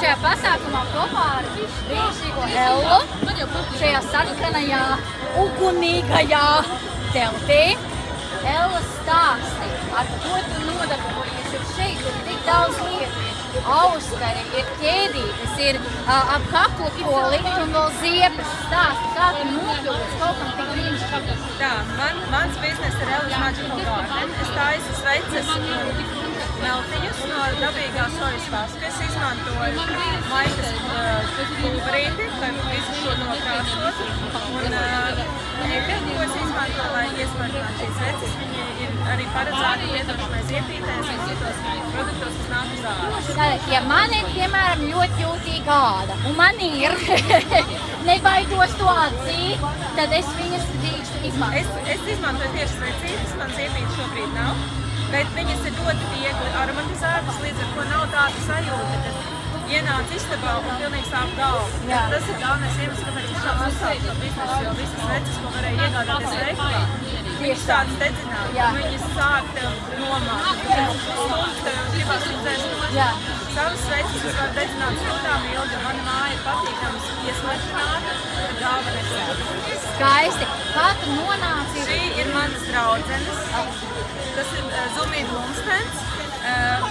šajā pasākumā kopā ar brīnišķīgo Ellu šajā sarkanajā, ugunīgajā teltī. Ella stāsti, ar ko tu nodarbojies, jo šeit ir tik daudz lietu. Auskari, ir ķēdītes, ir ap kaklu ko likt un vēl ziepes. Stāsti, kā tu nokļūs kaut kam tik brīnišķīgam? Tā, mans biznes ir Ella's Magical Garden. Es taisu sveces meltiņus no dabīgā sojas vaska. Es izmantoju maitas pulverīti, lai visu šo nokrāsotu. Un ēkļi, ko es izmantoju, lai iesmartinātu šīs sveces, viņi ir arī paredzēti lietošanai ziepītēs un citos produktos, kas nāk uz ārā. Ja man ir, piemēram, ļoti jūtīga āda, un man ir, nebaidos to atzīt, tad es viņas drīkstu izmantot. Es izmantoju tieši svecītes, man ziepītes šobrīd nav, bet viņas ir ļoti viegli aromatizētas, līdz ar ko nav tāda sajūta, ka ienāc istabā un pilnīgi sāp galvu. Tas ir galvenais iemesls, kāpēc es šādu uzsāku šo biznesu, jo visas sveces, ko varēja iegādāties veikalā, viņas tādas dedzināt, un viņas sāk tev nomāt. Stundas tev gribas redzēs. Savas sveces es varu dedzināt stundām ilgi, un mana māja ir patīkams iesmaržināta, bet galva nesēd. Skaisti. Kā tu nonāci? Šī ir manas draudzenes. Tas ir Zumī Blumstens,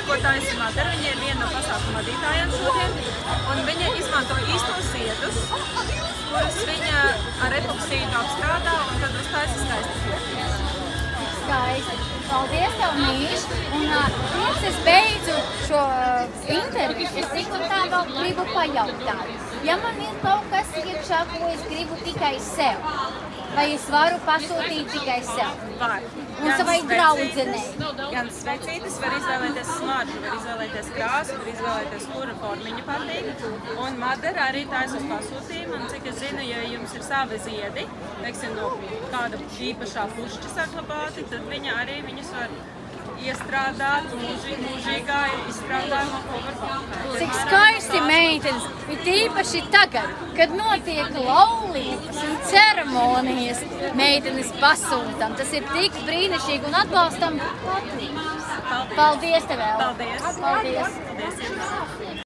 ko taisa Madara. Viņa ir viena no pasākuma vadītājiem šodien, un viņa izmanto īstos ziedus, kurus viņa ar epoksīdu apstrādā, un tad uztaisa skaistas lietas. Skaisti. Paldies tev, Mīš. Un pirms es beidzu šo interviju, es tik un tā vēl gribu pajautāt. Ja man ir kaut kas iekšā, ko es gribu tikai sev, vai es varu pasūtīt tikai sev? Var. Un savai draudzenei? Gan svecītes, var izvēlēties smaržu, var izvēlēties krāsu, var izvēlēties, kura formiņa patīk. Un Madara arī taisa uz pasūtījumu, un cik es zinu, ja jums ir savi ziedi, teiksim, no kāda īpašā pušķa saglabāti, tad viņa arī viņus var iestrādāt mūžīgā izstrādājumā, ko var pakāt. Cik skaisti meitenes, ir īpaši tagad, kad notiek laulības un ceremonijas, meitenes pasūtam. Tas ir tik brīnišķīgi un atbalstam patīk. Paldies tev, Ella. Paldies. Paldies. Paldies.